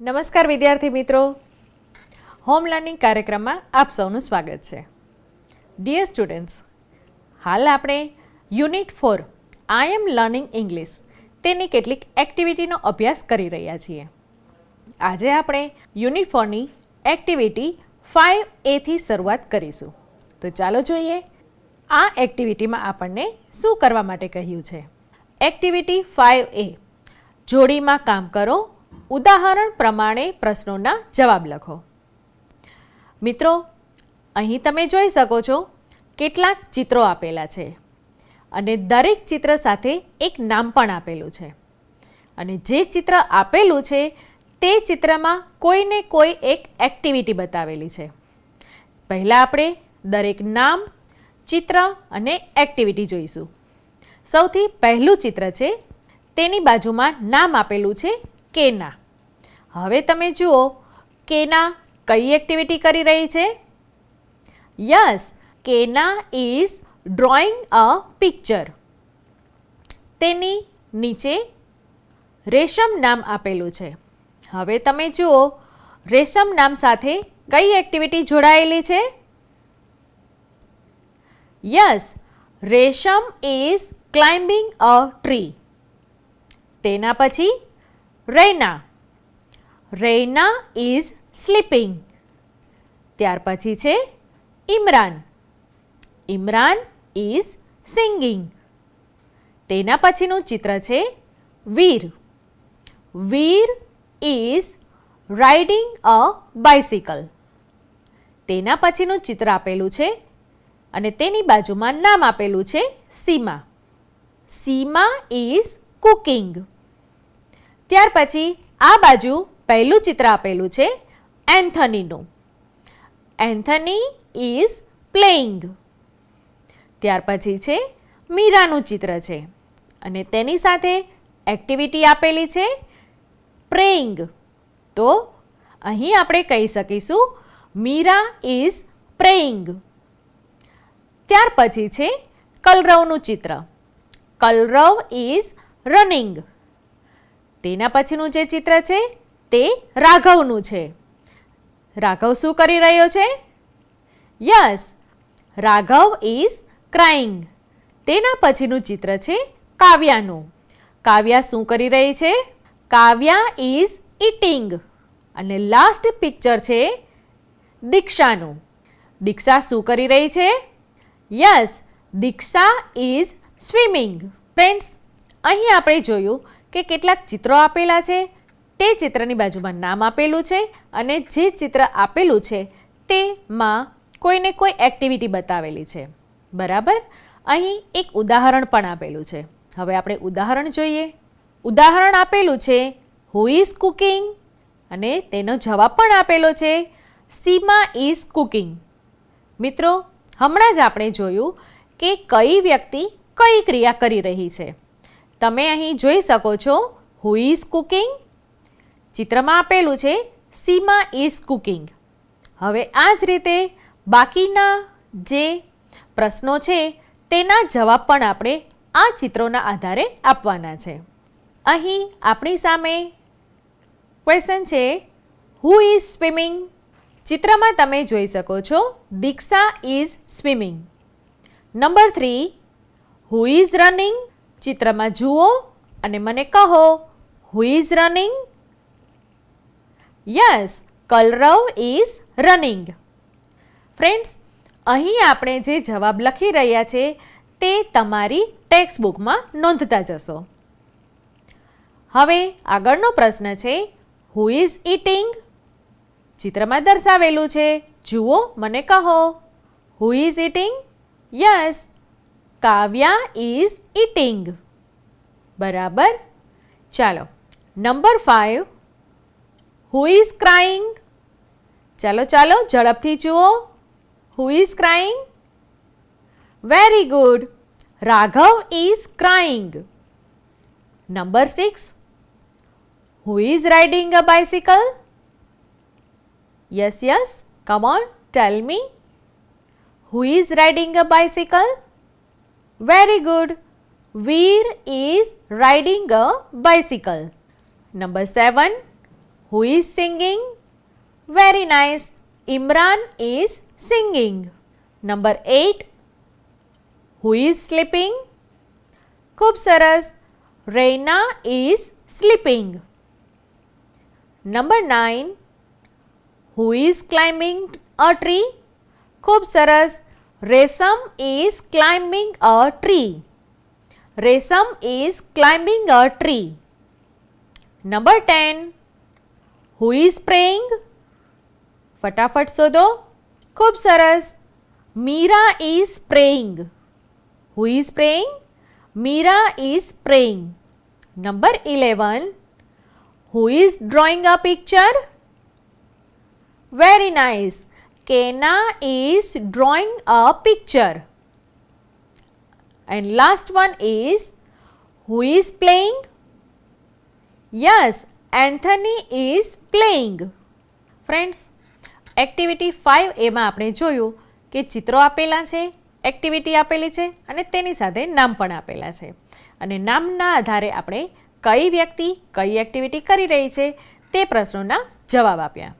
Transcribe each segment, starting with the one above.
નમસ્કાર વિદ્યાર્થી મિત્રો, હોમ લર્નિંગ કાર્યક્રમમાં આપ સૌનું સ્વાગત છે. ડિયર સ્ટુડન્ટ્સ, હાલ આપણે યુનિટ 4 આઈ એમ લર્નિંગ ઇંગ્લિશ તેની કેટલીક એક્ટિવિટીનો અભ્યાસ કરી રહ્યા છીએ. આજે આપણે યુનિટ 4ની એક્ટિવિટી 5A થી શરૂઆત કરીશું. તો ચાલો જોઈએ આ એક્ટિવિટીમાં આપણને શું કરવા માટે કહ્યું છે. એક્ટિવિટી 5A, જોડીમાં કામ કરો, ઉદાહરણ પ્રમાણે પ્રશ્નોના જવાબ લખો. મિત્રો, અહીં તમે જોઈ શકો છો કેટલાક ચિત્રો આપેલા છે અને દરેક ચિત્ર સાથે એક નામ પણ આપેલું છે. અને જે ચિત્ર આપેલું છે તે ચિત્રમાં કોઈને કોઈ એક એક્ટિવિટી બતાવેલી છે. પહેલાં આપણે દરેક નામ, ચિત્ર અને એક્ટિવિટી જોઈશું. સૌથી પહેલું ચિત્ર છે, તેની બાજુમાં નામ આપેલું છે કેના. હવે તમે જુઓ કેના કઈ એક્ટિવિટી કરી રહી છે. યસ, કેના ઇઝ ડ્રોઈંગ અ પિક્ચર. તેની નીચે રેશમ નામ આપેલું છે. હવે તમે જુઓ રેશમ નામ સાથે કઈ એક્ટિવિટી જોડાયેલી છે. Yes, Resham is climbing a tree. તેના પછી રૈના. Raina is sleeping. ત્યાર પછી છે ઇમરાન. Imran is singing. તેના પછીનું ચિત્ર છે વીર. વીર ઇઝ રાઇડિંગ અ બાઇસિકલ. તેના પછીનું ચિત્ર આપેલું છે અને તેની બાજુમાં નામ આપેલું છે સીમા. સીમા ઇઝ કુકિંગ. ત્યાર પછી આ બાજુ પહેલું ચિત્ર આપેલું છે એન્થનીનું. Anthony is playing. ત્યાર પછી છે મીરાનું ચિત્ર છે અને તેની સાથે એક્ટિવિટી આપેલી છે પ્રેઇંગ. તો અહીં આપણે કહી શકીશું મીરા ઇઝ પ્રેઇંગ. ત્યાર પછી છે કલરવનું ચિત્ર. કલરવ ઇઝ રનિંગ. તેના પછીનું જે ચિત્ર છે તે રાઘવનું છે. રાઘવ શું કરી રહ્યો છે. Yes, Raghav is crying. તેના પછીનું ચિત્ર છે કાવ્યાનું. કાવ્યા શું કરી રહી છે. કાવ્યા ઇઝ ઇટિંગ. અને લાસ્ટ પિક્ચર છે દીક્ષાનું. દીક્ષા શું કરી રહી છે. Yes, Diksha is swimming. Friends, અહીં આપણે જોયું કે કેટલાક ચિત્રો આપેલા છે. તે ચિત્રની બાજુમાં નામ આપેલું છે અને જે ચિત્ર આપેલું છે તેમાં કોઈને કોઈ એક્ટિવિટી બતાવેલી છે. બરાબર. અહીં એક ઉદાહરણ પણ આપેલું છે. હવે આપણે ઉદાહરણ જોઈએ. ઉદાહરણ આપેલું છે હુ ઇઝ કુકિંગ અને તેનો જવાબ પણ આપેલો છે સીમા ઇઝ કુકિંગ. મિત્રો, હમણાં જ આપણે જોયું કે કઈ વ્યક્તિ કઈ ક્રિયા કરી રહી છે. તમે અહીં જોઈ શકો છો હુ ઇઝ કુકિંગ. ચિત્રમાં આપેલું છે સીમા ઇઝ કુકિંગ. હવે આ જ રીતે બાકીના જે પ્રશ્નો છે તેના જવાબ પણ આપણે આ ચિત્રોના આધારે આપવાના છે. અહીં આપણી સામે ક્વેશ્ચન છે હુ ઇઝ સ્વિમિંગ. ચિત્રમાં તમે જોઈ શકો છો Diksha is swimming. Number 3, who is running. ચિત્રમાં જુઓ અને મને કહો who is running. Yes, Kalrav is running. Friends, અહીં આપણે જે જવાબ લખી રહ્યા છે તે તમારી ટેક્સ્ટ બુકમાં નોંધતા જશો. હવે આગળનો પ્રશ્ન છે હુ ઇઝ ઇટિંગ. ચિત્રમાં દર્શાવેલું છે, જુઓ મને કહો who is eating. Yes, Kavya is eating. બરાબર. ચાલો, નંબર 5, હુ ઇઝ ક્રાઇંગ. ચાલો ચાલો ઝડપથી જુઓ who is crying. Very good, Raghav is crying. Number 6, who is riding a bicycle. Yes yes, come on, tell me. Who is riding a bicycle. Very good, Veer is riding a bicycle. Number 7, Who is singing? Very nice. Imran is singing. Number 8. Who is sleeping? ખૂબ સરસ. Reina is sleeping. Number 9. Who is climbing a tree? ખૂબ સરસ. Resham is climbing a tree. Resham is climbing a tree. Number 10. Who is praying? ફટાફટ શોધો. ખૂબ સરસ. Meera is praying. Who is praying? Meera is praying. Number 11. Who is drawing a picture? Very nice. Kena is drawing a picture. And last one is, who is playing? Yes, Anthony is playing. Friends, activity 5A માં આપણે જોયું કે ચિત્રો આપેલા છે, activity આપેલી છે અને તેની સાથે નામ પણ આપેલા છે અને નામના આધારે આપણે કઈ વ્યક્તિ કઈ એક્ટિવિટી કરી રહી છે તે પ્રશ્નોના જવાબ આપ્યા.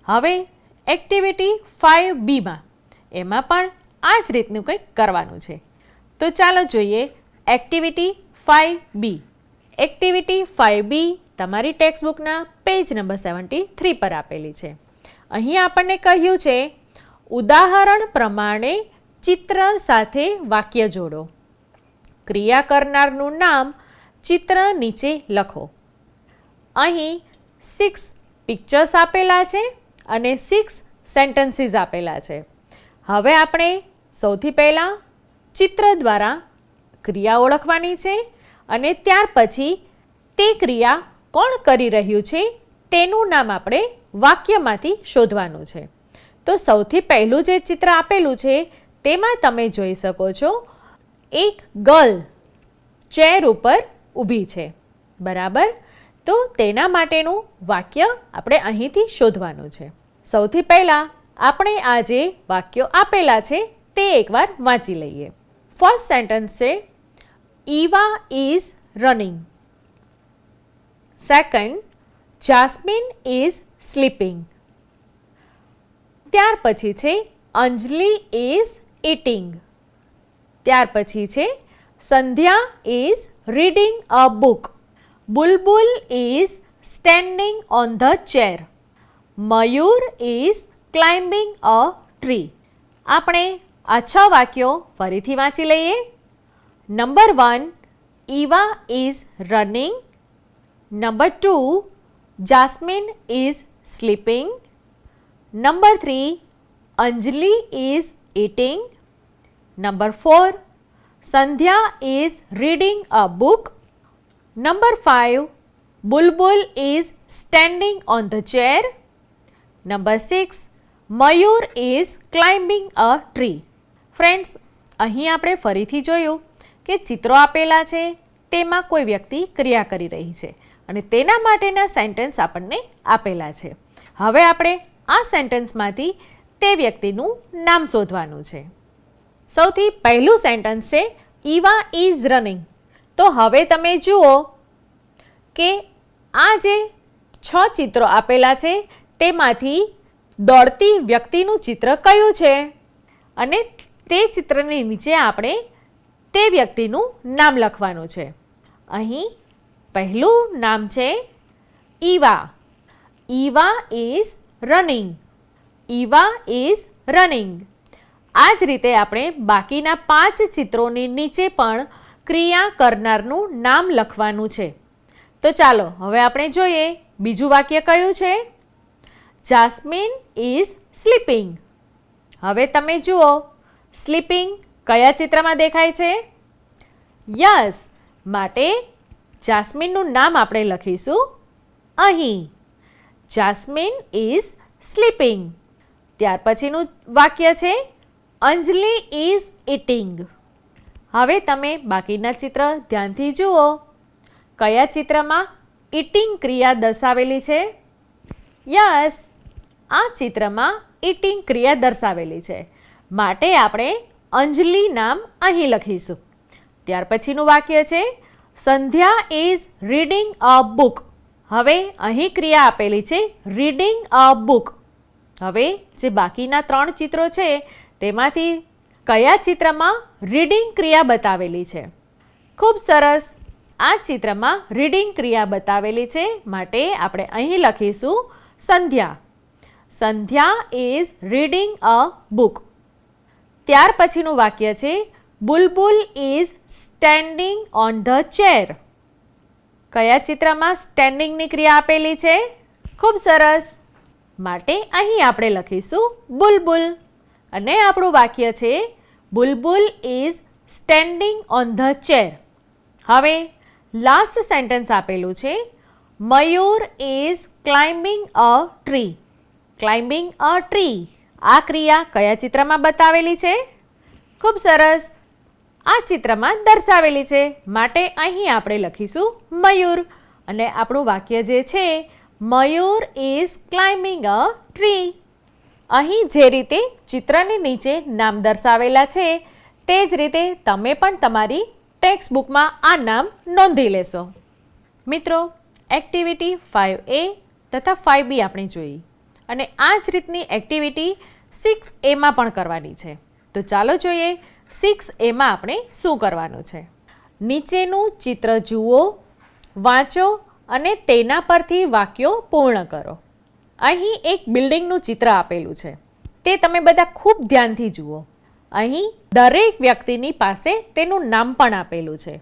હવે એક્ટિવિટી 5B માં એમાં પણ આ જ રીતનું કંઈક કરવાનું છે. તો ચાલો જોઈએ એક્ટિવિટી 5B. એક્ટિવિટી 5B તમારી ટેક્સ્ટબુકના પેજ નંબર 73 પર આપેલી છે. અહીં આપણને કહ્યું છે ઉદાહરણ પ્રમાણે ચિત્ર સાથે વાક્ય જોડો. ક્રિયા કરનારનું નામ ચિત્ર નીચે લખો. અહીં 6 પિક્ચર્સ આપેલા છે અને 6 સેન્ટેન્સીસ આપેલા છે. હવે આપણે સૌથી પહેલાં ચિત્ર દ્વારા ક્રિયા ઓળખવાની છે અને ત્યાર પછી તે ક્રિયા કોણ કરી રહ્યું છે તેનું નામ આપણે વાક્યમાંથી શોધવાનું છે. તો સૌથી પહેલું જે ચિત્ર આપેલું છે તેમાં તમે જોઈ શકો છો એક ગર્લ ચેર ઉપર ઊભી છે. બરાબર. તો તેના માટેનું વાક્ય આપણે અહીંથી શોધવાનું છે. સૌથી પહેલાં આપણે આ જે વાક્યો આપેલા છે તે એકવાર વાંચી લઈએ. ફર્સ્ટ સેન્ટેન્સ છે Eva is running. Second, Jasmine is sleeping. ત્યાર પછી છે અંજલિ ઇઝ ઇટિંગ. ત્યાર પછી છે Sandhya is reading a book. Bulbul is standing on the chair. Mayur is climbing a tree. આપણે આ 6 વાક્યો ફરીથી વાંચી લઈએ. Number 1, Eva is running. Number 2, Jasmine is sleeping. Number 3, Anjali is eating. Number 4, Sandhya is reading a book. Number 5, Bulbul is standing on the chair. Number 6, Mayur is climbing a tree. Friends, અહીં આપણે ફરીથી જોયું કે ચિત્રો આપેલા છે તેમાં કોઈ વ્યક્તિ ક્રિયા કરી રહી છે અને તેના માટેના સેન્ટેન્સ આપણને આપેલા છે. હવે આપણે આ સેન્ટેન્સમાંથી તે વ્યક્તિનું નામ શોધવાનું છે. સૌથી પહેલું સેન્ટેન્સ છે ઈવા ઇઝ રનિંગ. તો હવે તમે જુઓ કે આ જે 6 ચિત્રો આપેલા છે તેમાંથી દોડતી વ્યક્તિનું ચિત્ર કયું છે અને તે ચિત્રની નીચે આપણે તે વ્યક્તિનું નામ લખવાનું છે. અહીં પહેલું નામ છે Eva. Eva is running. Eva is running. આ જ રીતે આપણે બાકીના 5 ચિત્રોની નીચે પણ ક્રિયા કરનારનું નામ લખવાનું છે. તો ચાલો હવે આપણે જોઈએ બીજું વાક્ય કયું છે. Jasmine is sleeping. હવે તમે જુઓ સ્લીપિંગ કયા ચિત્રમાં દેખાય છે? યસ, માટે જાસ્મિનનું નામ આપણે લખીશું અહીં. Jasmine is sleeping. ત્યાર પછીનું વાક્ય છે અંજલિ ઇઝ ઇટિંગ. હવે તમે બાકીના ચિત્ર ધ્યાનથી જુઓ. કયા ચિત્રમાં ઇટિંગ ક્રિયા દર્શાવેલી છે? યસ, આ ચિત્રમાં ઇટિંગ ક્રિયા દર્શાવેલી છે માટે આપણે અંજલિ નામ અહીં લખીશું. ત્યાર પછીનું વાક્ય છે Sandhya is reading a book. હવે અહીં ક્રિયા આપેલી છે રીડિંગ અ બુક. હવે જે બાકીના 3 ચિત્રો છે તેમાંથી કયા ચિત્રમાં રીડિંગ ક્રિયા બતાવેલી છે? ખૂબ સરસ, આ ચિત્રમાં રીડિંગ ક્રિયા બતાવેલી છે, માટે આપણે અહીં લખીશું Sandhya. Sandhya is reading a book. ત્યાર પછીનું વાક્ય છે બુલબુલ is standing on the chair. કયા ચિત્રમાં સ્ટેન્ડિંગની ક્રિયા આપેલી છે? ખૂબ સરસ, માટે અહીં આપણે લખીશું બુલબુલ અને આપણું વાક્ય છે બુલબુલ is standing on the chair. હવે લાસ્ટ સેન્ટેન્સ આપેલું છે Mayur is climbing a tree. Climbing a tree, આ ક્રિયા કયા ચિત્રમાં બતાવેલી છે? ખૂબ સરસ, આ ચિત્રમાં દર્શાવેલી છે, માટે અહીં આપણે લખીશું મયુર અને આપણું વાક્ય જે છે Mayur is climbing a tree. અહીં જે રીતે ચિત્રની નીચે નામ દર્શાવેલા છે તે જ રીતે તમે પણ તમારી ટેક્સ્ટ બુકમાં આ નામ નોંધી લેશો. મિત્રો, એક્ટિવિટી 5A તથા 5B આપણે જોઈ અને આ જ રીતની એક્ટિવિટી 6Aમાં પણ કરવાની છે. તો ચાલો જોઈએ 6Aમાં આપણે શું કરવાનું છે. નીચેનું ચિત્ર જુઓ, વાંચો અને તેના પરથી વાક્યો પૂર્ણ કરો. અહીં એક બિલ્ડિંગનું ચિત્ર આપેલું છે, તે તમે બધા ખૂબ ધ્યાનથી જુઓ. અહીં દરેક વ્યક્તિની પાસે તેનું નામ પણ આપેલું છે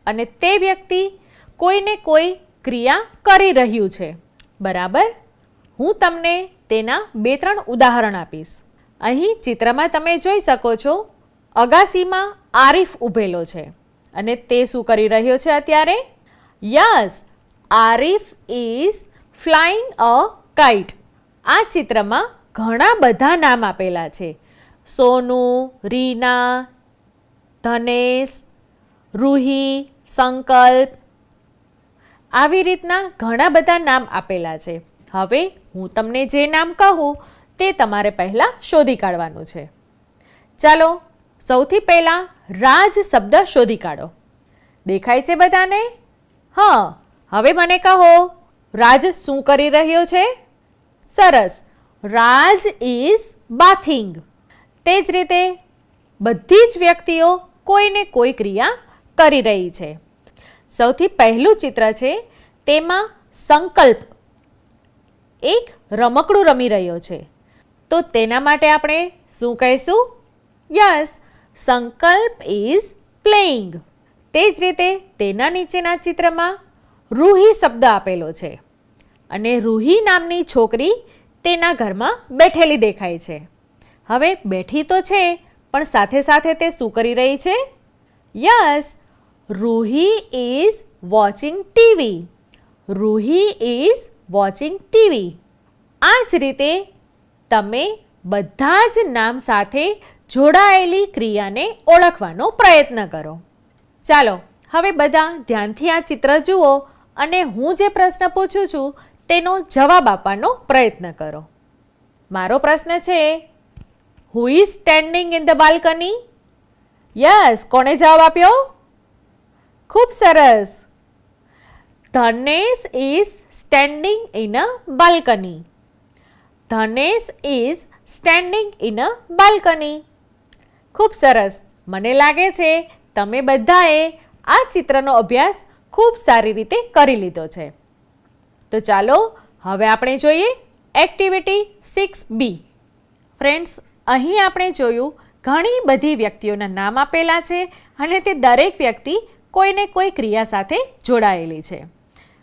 અને તે વ્યક્તિ કોઈને કોઈ ક્રિયા કરી રહ્યું છે, બરાબર? હું તમને તેના 2-3 ઉદાહરણ આપીશ. અહીં ચિત્રમાં તમે જોઈ શકો છો અગાસીમાં આરીફ ઊભેલો છે અને તે શું કરી રહ્યો છે અત્યારે? Yes, Arif is flying a kite. આ ચિત્રમાં ઘણા બધા નામ આપેલા છે. સોનુ, રીના, ધનેશ, રૂહી, સંકલ્પ, આવી રીતના ઘણા બધા નામ આપેલા છે. હવે હું તમને જે નામ કહું તે તમારે પહેલાં શોધી કાઢવાનું છે. ચાલો, સૌથી પહેલાં રાજ શબ્દ શોધી કાઢો. દેખાય છે બધાને? હા, હવે મને કહો રાજ શું કરી રહ્યો છે? સરસ, રાજ ઇઝ બાથિંગ. તે જ રીતે બધી જ વ્યક્તિઓ કોઈને કોઈ ક્રિયા કરી રહી છે. સૌથી પહેલું ચિત્ર છે તેમાં સંકલ્પ એક રમકડું રમી રહ્યો છે, તો તેના માટે આપણે શું કહીશું? યસ, સંકલ્પ ઇઝ પ્લેઇંગ. તે જ રીતે તેના નીચેના ચિત્રમાં રૂહી શબ્દ આપેલો છે અને રૂહી નામની છોકરી તેના ઘરમાં બેઠેલી દેખાય છે. હવે બેઠી તો છે, પણ સાથે સાથે તે શું કરી રહી છે? Yes, Ruhi is watching TV. Ruhi is watching TV. આ જ રીતે તમે બધા જ નામ સાથે જોડાયેલી ક્રિયાને ઓળખવાનો પ્રયત્ન કરો. ચાલો, હવે બધા ધ્યાનથી આ ચિત્ર જુઓ અને હું જે પ્રશ્ન પૂછું છું તેનો જવાબ આપવાનો પ્રયત્ન કરો. મારો પ્રશ્ન છે who is standing in the balcony? Yes, કોણે જવાબ આપ્યો? ખૂબ સરસ. Dhanesh is standing in a balcony. Dhanesh is standing in a balcony. ખૂબ સરસ. મને લાગે છે તમે બધાએ આ ચિત્રનો અભ્યાસ ખૂબ સારી રીતે કરી લીધો છે. તો ચાલો હવે આપણે જોઈએ એક્ટિવિટી 6B. ફ્રેન્ડ્સ, અહીં આપણે જોયું ઘણી બધી વ્યક્તિઓના નામ આપેલા છે અને તે દરેક વ્યક્તિ કોઈને કોઈ ક્રિયા સાથે જોડાયેલી છે.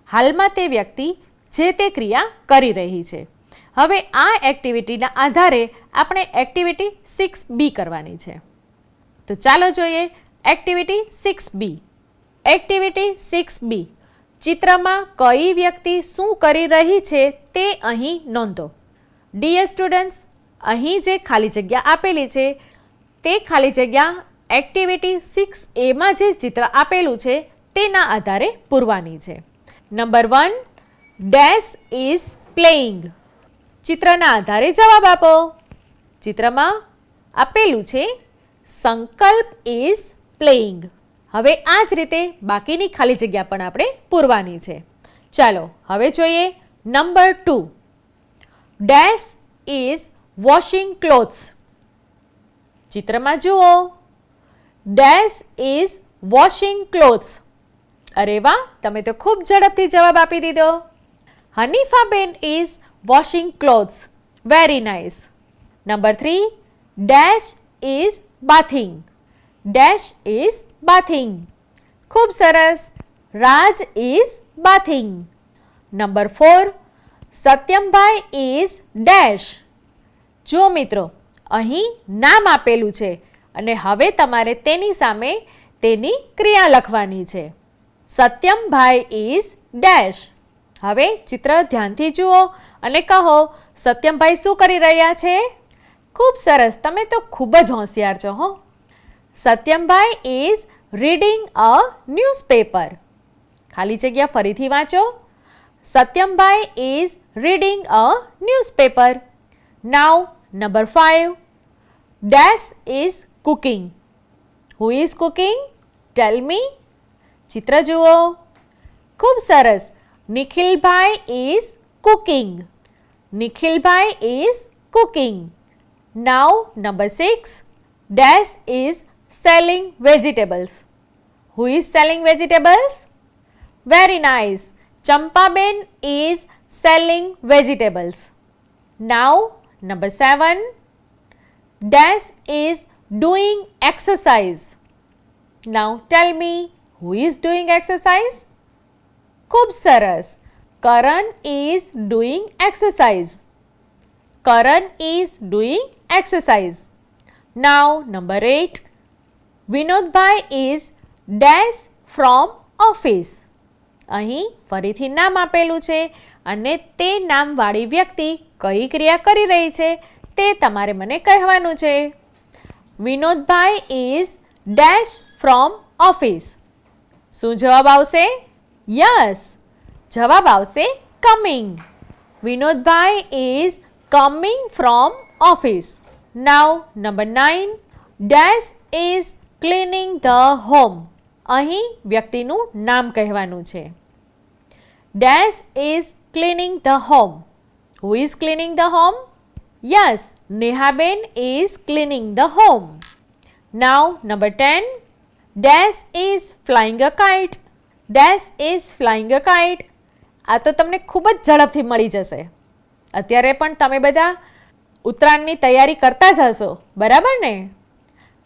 હાલમાં તે વ્યક્તિ જે તે ક્રિયા કરી રહી છે. હવે આ એક્ટિવિટીના આધારે આપણે એક્ટિવિટી 6B કરવાની છે. તો ચાલો જોઈએ એક્ટિવિટી 6B. Activity 6B. ચિત્રમાં કઈ વ્યક્તિ શું કરી રહી છે તે અહીં નોંધો. ડિયર સ્ટુડન્ટ્સ, અહીં જે ખાલી જગ્યા આપેલી છે તે ખાલી જગ્યા એક્ટિવિટી 6Aમાં જે ચિત્ર આપેલું છે તેના આધારે પૂરવાની છે. Number 1, dash is playing. ચિત્રના આધારે જવાબ આપો. ચિત્રમાં આપેલું છે સંકલ્પ ઇઝ પ્લેઇંગ. હવે આ જ રીતે બાકીની ખાલી જગ્યા પણ આપણે પૂરવાની છે. ચાલો હવે જોઈએ number 2. Dash is washing clothes. ચિત્રમાં જુઓ, ડેશ ઇઝ વોશિંગ ક્લોથ્સ. અરે વાહ, તમે તો ખૂબ ઝડપથી જવાબ આપી દીધો. હનીફાબેન is washing clothes. Very nice. Number 3. Dash is bathing. Dash is bathing. ખૂબ સરસ. Raj is bathing. નંબર 4. સત્યમભાઈ ઇઝ ડેશ. જો મિત્રો, અહીં નામ આપેલું છે અને હવે તમારે તેની સામે તેની ક્રિયા લખવાની છે. સત્યમભાઈ ઇઝ ડેશ. હવે ચિત્ર ધ્યાનથી જુઓ અને કહો, સત્યમભાઈ શું કરી રહ્યા છે? ખૂબ સરસ, તમે તો ખૂબ જ હોશિયાર છો હો. સત્યમભાઈ ઇઝ રીડિંગ અ ન્યૂઝપેપર. ખાલી જગ્યા ફરીથી વાંચો. સત્યમભાઈ is reading a newspaper. Now number 5. Dash is cooking. Who is cooking? Tell me. ચિત્ર જુઓ. ખૂબ સરસ. નિખિલભાઈ ઇઝ કુકિંગ. નિખિલભાઈ is cooking. Now number 6. Dash is selling vegetables. Who is selling vegetables? Very nice. Champaben is selling vegetables. Now number 7. Dash is doing exercise. Now tell me, who is doing exercise? ખૂબ સરસ. Karan is doing exercise. Karan is doing exercise. Now number 8. Vinodbhai is dash from office. અહીં ફરીથી નામ આપેલું છે અને તે નામવાળી વ્યક્તિ કઈ ક્રિયા કરી રહી છે તે તમારે મને કહેવાનું છે. Vinodbhai is dash from office. શું જવાબ આવશે? યસ, જવાબ આવશે coming. Vinodbhai is coming from office. Now number 9. Dash is cleaning the home. અહીં વ્યક્તિનું નામ કહેવાનું છે. Dash is cleaning the home. Who is cleaning the home? Yes, Nehaben is cleaning the home. Now number 10. Dash is flying a kite. Dash is flying a kite. આ તો તમને ખૂબ જ ઝડપથી મળી જશે. અત્યારે પણ તમે બધા ઉત્તરાયણની તૈયારી કરતા જ હશો, બરાબર ને?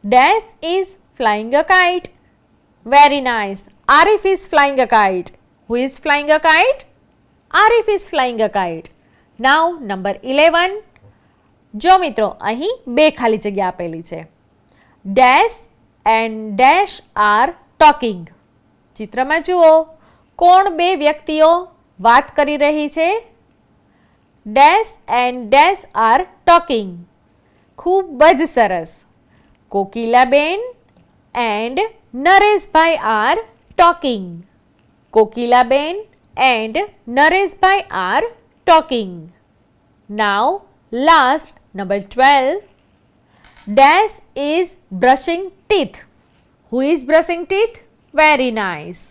Dash is flying a kite. Very nice. Arif is flying a kite. Who is flying a kite? Arif is flying a kite. Now number 11. જો મિત્રો, અહીં બે ખાલી જગ્યા આપેલી છે. Dash and dash are talking. ચિત્રમાં જુઓ, કોણ બે વ્યક્તિઓ વાત કરી રહી છે? Dash and dash are talking. ખૂબ જ સરસ. Kokilaben and Nareshbhai are talking. Kokilaben and Nareshbhai are talking. Now last number 12. Dash is brushing teeth. Who is brushing teeth? Very nice.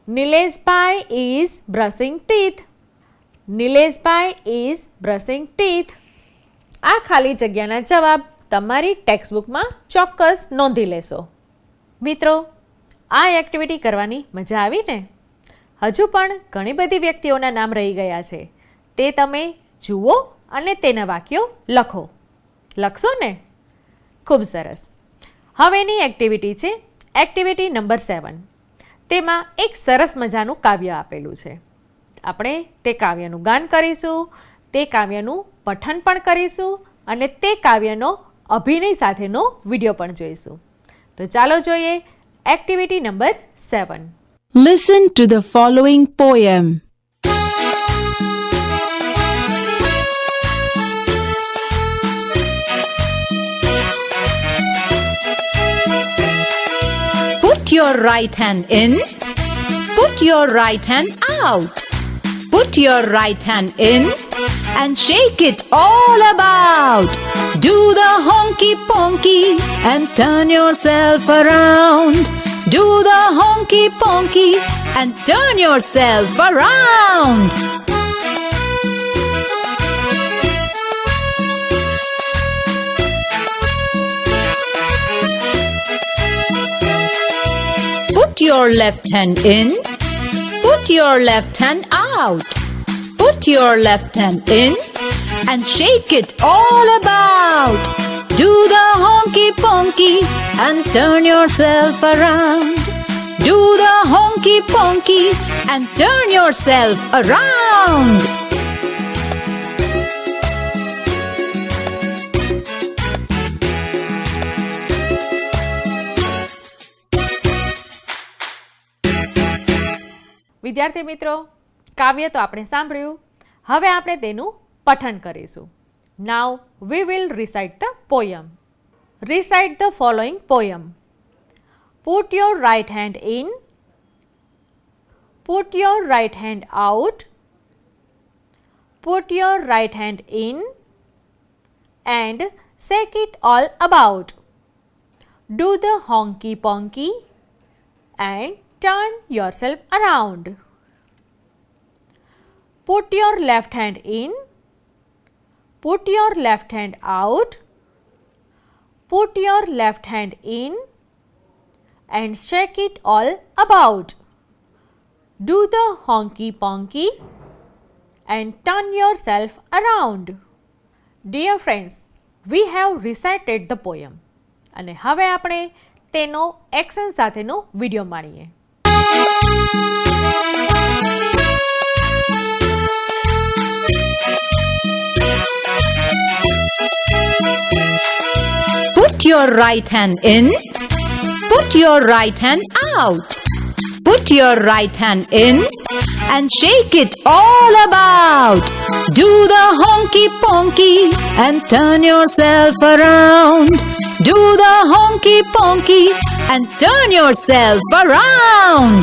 Nileshbhai is brushing teeth. Nileshbhai is brushing teeth. આ ખાલી જગ્યાના જવાબ તમારી ટેક્સ્ટબુકમાં ચોક્કસ નોંધી લેશો. મિત્રો, આ એક્ટિવિટી કરવાની મજા આવી ને? હજુ પણ ઘણી બધી વ્યક્તિઓના નામ રહી ગયા છે. તે તમે જુઓ અને તેના વાક્યો લખો. લખશો ને? ખૂબ સરસ. હવેની એક્ટિવિટી છે એક્ટિવિટી નંબર 7. તેમાં એક સરસ મજાનું કાવ્ય આપેલું છે. આપણે તે કાવ્યનું ગાન કરીશું, તે કાવ્યનું પઠન પણ કરીશું અને તે કાવ્યનો અભિનય સાથેનો વિડીયો પણ જોઈશું. તો ચાલો જોઈએ activity number 7. Listen to the following poem. Put your right hand in, put your right hand out. Put your right hand in and shake it all about. Do the honky ponky and turn yourself around. Do the honky ponky and turn yourself around. Put your left hand in. Put your left hand out. Put your left hand in and shake it all about. Do the honky ponky and turn yourself around. Do the honky ponky and turn yourself around. વિદ્યાર્થી મિત્રો, કાવ્ય તો આપણે સાંભળ્યું, હવે આપણે તેનું પઠન કરીશું. Now we will recite the poem. Recite the following poem. Put your right hand in. Put your right hand out. Put your right hand in and shake it all about. Do the honky ponky and turn yourself around. Put your left hand in. Put your left hand out. Put your left hand in and shake it all about. Do the honky ponky and turn yourself around. Dear friends, we have recited the poem. અને હવે આપણે તેનો action સાથેનો video માણીએ. Put your right hand in. Put your right hand out. Put your right hand in and shake it all about. Do the honky ponky and turn yourself around. Do the honky ponky and turn yourself around.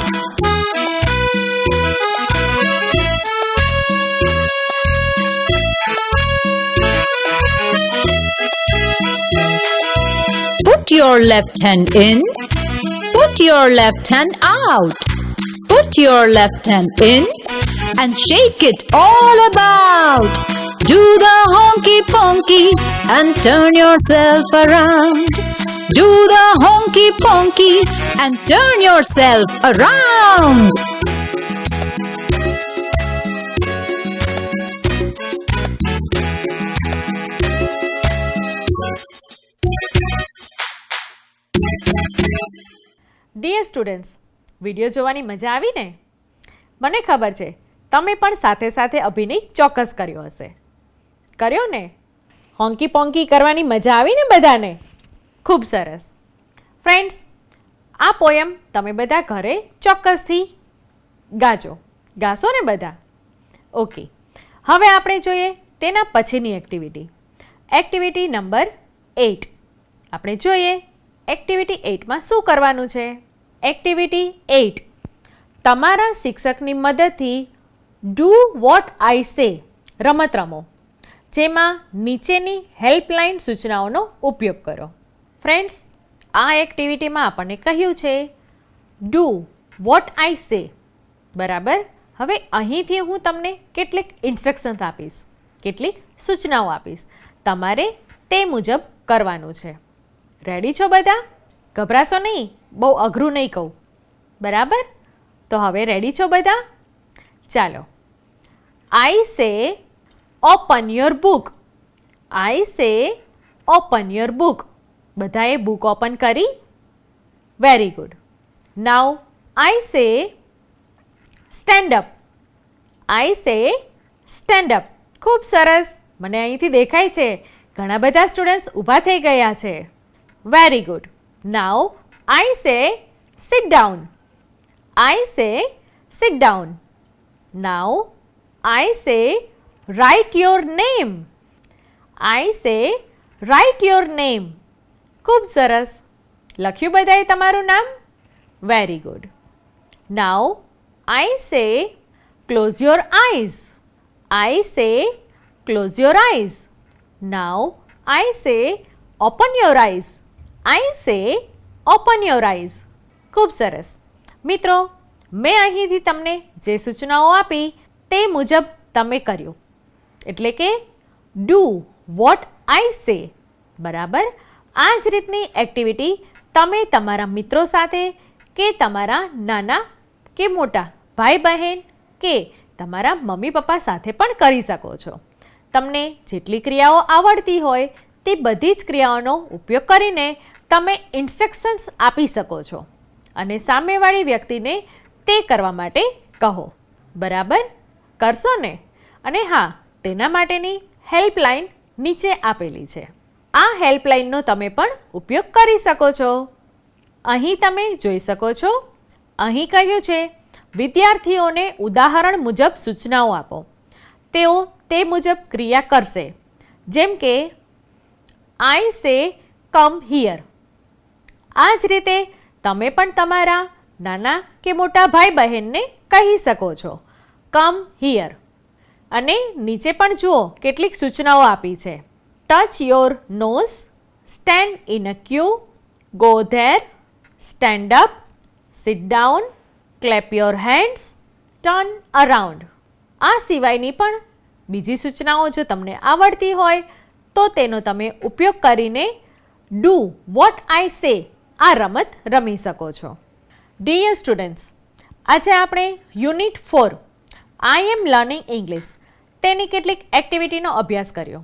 Put your left hand in. Put your left hand out. Put your left hand in and shake it all about. Do the honky ponky and turn yourself around. Do the honky ponky and turn yourself around. Dear students, video જોવાની મજા આવી ને? મને ખબર છે તમે પણ સાથે સાથે અભિનય ચોક્કસ કર્યો હશે. કર્યો ને? હોંકી પોંકી કરવાની મજા આવી ને બધાને? ખૂબ સરસ. ફ્રેન્ડ્સ, આ પોયમ તમે બધા ઘરે ચોક્કસથી ગાશો ને બધા? ઓકે, હવે આપણે જોઈએ તેના પછીની એક્ટિવિટી. Activity number 8. આપણે જોઈએ એક્ટિવિટી 8માં શું કરવાનું છે. એક્ટિવિટી 8, તમારા શિક્ષકની મદદથી ડુ વોટ આઈ સે રમત રમો, જેમાં નીચેની હેલ્પલાઇન સૂચનાઓનો ઉપયોગ કરો. ફ્રેન્ડ્સ, આ એક્ટિવિટીમાં આપણને કહ્યું છે ડુ વોટ આઈ સે, બરાબર. હવે અહીંથી હું તમને કેટલીક ઇન્સ્ટ્રક્શન્સ આપીશ, કેટલીક સૂચનાઓ આપીશ, તમારે તે મુજબ કરવાનું છે. રેડી છો બધા? ગભરાશો નહીં, બહુ અઘરું નહીં કહું, બરાબર? તો હવે રેડી છો બધા? ચાલો. આઈ say open your book. I say open your book. બધાએ બુક ઓપન કરી? Very good. Now I say stand up. I say stand up. ખૂબ સરસ, મને અહીંથી દેખાય છે ઘણા બધા સ્ટુડન્ટ્સ ઊભા થઈ ગયા છે. Very good. Now I say sit down. I say sit down. Now I say write your name. I say write your name. ખૂબ સરસ. લખ્યું બધાએ તમારું નામ? Very good. Now I say close your eyes. I say close your eyes. Now I say open your eyes. I say open your eyes. ખૂબ સરસ. મિત્રો, મેં અહીંથી તમને જે સૂચનાઓ આપી તે મુજબ તમે કર્યું, એટલે કે ડુ વોટ આઈ સે. બરાબર. આ જ રીતની એક્ટિવિટી તમે તમારા મિત્રો સાથે કે તમારા નાના કે મોટા ભાઈ બહેન કે તમારા મમ્મી પપ્પા સાથે પણ કરી શકો છો. તમને જેટલી ક્રિયાઓ આવડતી હોય તે બધી જ ક્રિયાઓનો ઉપયોગ કરીને તમે ઇન્સ્ટ્રક્શન્સ આપી શકો છો અને સામેવાળી વ્યક્તિને તે કરવા માટે કહો. બરાબર, કરશો ને? અને હા, તેના માટેની હેલ્પલાઇન નીચે આપેલી છે. આ હેલ્પલાઇનનો તમે પણ ઉપયોગ કરી શકો છો. અહીં તમે જોઈ શકો છો, અહીં કહ્યું છે વિદ્યાર્થીઓને ઉદાહરણ મુજબ સૂચનાઓ આપો. તેઓ તે મુજબ ક્રિયા કરશે. જેમ કે આઈ સે કમ હિયર. આ જ રીતે તમે પણ તમારા નાના કે મોટા ભાઈ બહેનને કહી શકો છો કમ હિયર. અને નીચે પણ જુઓ કેટલીક સૂચનાઓ આપી છે. Touch your nose, stand in a queue, go there, stand up, sit down, clap your hands, turn around. આ સિવાયની પણ બીજી સૂચનાઓ જો તમને આવડતી હોય તો તેનો તમે ઉપયોગ કરીને ડુ વોટ આઈ સે આ રમત રમી શકો છો. ડિયર સ્ટુડન્ટ્સ, આજે આપણે યુનિટ 4 આઈ એમ લર્નિંગ ઇંગ્લિશ તેની કેટલીક એક્ટિવિટીનો અભ્યાસ કર્યો.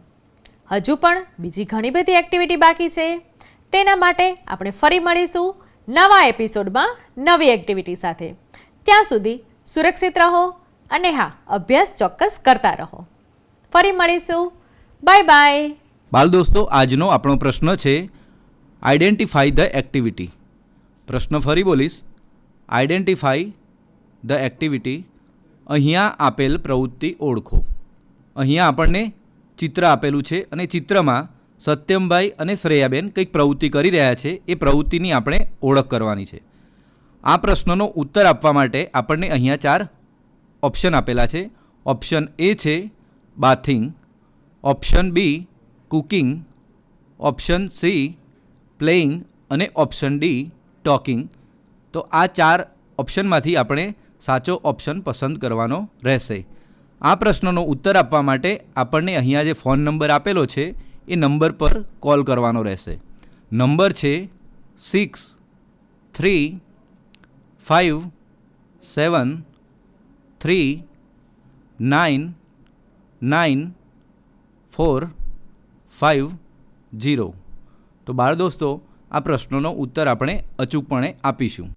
હજુ પણ બીજી ઘણી બધી એક્ટિવિટી બાકી છે. તેના માટે આપણે ફરી મળીશું નવા એપિસોડમાં નવી એક્ટિવિટી સાથે. ત્યાં સુધી સુરક્ષિત રહો અને હા, અભ્યાસ ચોક્કસ કરતા રહો. ફરી મળીશું. Bye bye. બાલ દોસ્તો, આજનો આપણો પ્રશ્ન છે આઈડેન્ટિફાઈ ધ એક્ટિવિટી. પ્રશ્ન ફરી બોલીશ. Identify the activity. અહીંયા આપેલ પ્રવૃત્તિ ઓળખો. અહીંયા આપણને ચિત્ર આપેલું છે અને ચિત્રમાં સત્યમભાઈ અને શ્રેયાબેન કંઈક પ્રવૃત્તિ કરી રહ્યા છે. એ પ્રવૃત્તિની આપણે ઓળખ કરવાની છે. આ પ્રશ્નનો ઉત્તર આપવા માટે આપણને અહીંયા 4 ઓપ્શન આપેલા છે. ઓપ્શન એ છે bathing, option B cooking, option C playing અને ઓપ્શન ડી ટોકિંગ. તો આ 4 ઓપ્શનમાંથી આપણે સાચો ઓપ્શન પસંદ કરવાનો રહેશે. આ પ્રશ્નનો ઉત્તર આપવા માટે આપણને અહીંયા જે ફોન નંબર આપેલો છે એ નંબર પર કોલ કરવાનો રહેશે. નંબર છે 6357399450. તો બાળ દોસ્તો, આ પ્રશ્નનો ઉત્તર આપણે અચૂકપણે આપીશું.